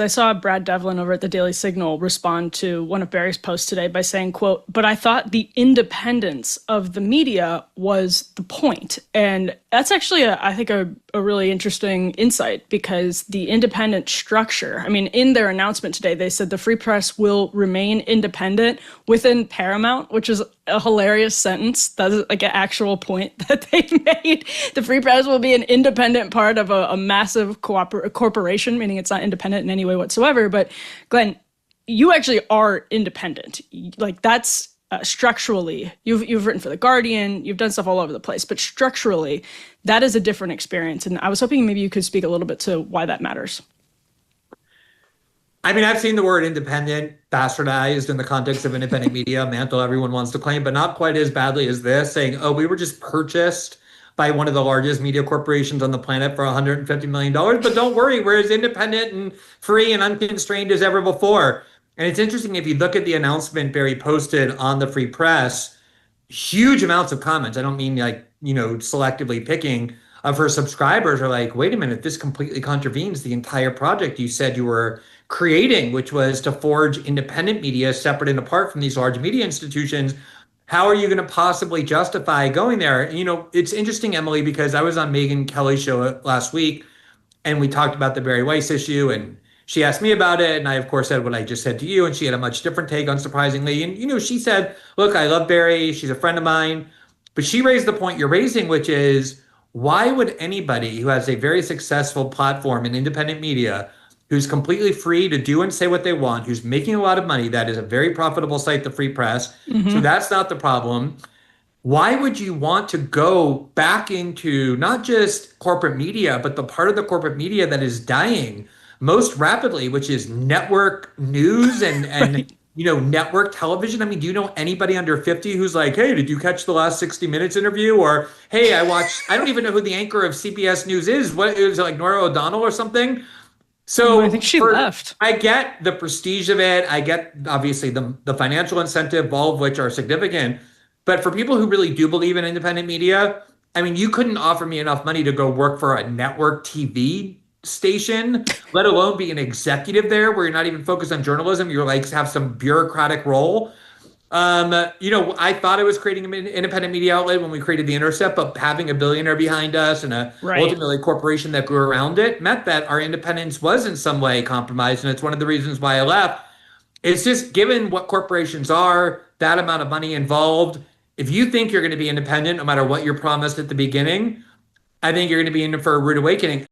I saw Brad Devlin over at the Daily Signal respond to one of Barry's posts today by saying, quote, "But I thought the independence of the media was the point." And that's actually, I think, a really interesting insight, because the independent structure, I mean, in their announcement today, they said the Free Press will remain independent within Paramount, which is a hilarious sentence. That is like an actual point that they made. The Free Press will be an independent part of a massive corporation, meaning it's not independent in any way whatsoever. But Glenn, you actually are independent. Like, that's structurally, you've written for The Guardian, you've done stuff all over the place, but structurally, that is a different experience. And I was hoping maybe you could speak a little bit to why that matters. I mean, I've seen the word independent bastardized in the context of independent media, a mantle everyone wants to claim, but not quite as badly as this, saying, oh, we were just purchased by one of the largest media corporations on the planet for $150 million. But don't worry, we're as independent and free and unconstrained as ever before. And it's interesting, if you look at the announcement Barry posted on the Free Press, huge amounts of comments. I don't mean like, selectively picking, of her subscribers are like, wait a minute, this completely contravenes the entire project you said you were creating, which was to forge independent media separate and apart from these large media institutions. How are you going to possibly justify going there? And, it's interesting, Emily, because I was on Megyn Kelly's show last week and we talked about the Barry Weiss issue, and she asked me about it. And I, of course, said what I just said to you. And she had a much different take, unsurprisingly. And, she said, look, I love Barry. She's a friend of mine. But she raised the point you're raising, which is, why would anybody who has a very successful platform in independent media, who's completely free to do and say what they want, who's making a lot of money, that is a very profitable site, the Free Press. Mm-hmm. So that's not the problem. Why would you want to go back into not just corporate media, but the part of the corporate media that is dying most rapidly, which is network news and right. Network television? I mean, do you know anybody under 50 who's like, hey, did you catch the last 60 Minutes interview? Or, hey, I don't even know who the anchor of CBS News is. What is it, like Nora O'Donnell or something? So I think she left. I get the prestige of it. I get, obviously, the financial incentive, all of which are significant. But for people who really do believe in independent media, I mean, you couldn't offer me enough money to go work for a network TV station, let alone be an executive there where you're not even focused on journalism. You're like, have some bureaucratic role. I thought I was creating an independent media outlet when we created The Intercept, but having a billionaire behind us and ultimately a corporation that grew around it meant that our independence was in some way compromised. And it's one of the reasons why I left. It's just, given what corporations are, that amount of money involved, if you think you're going to be independent, no matter what you're promised at the beginning, I think you're going to be in for a rude awakening.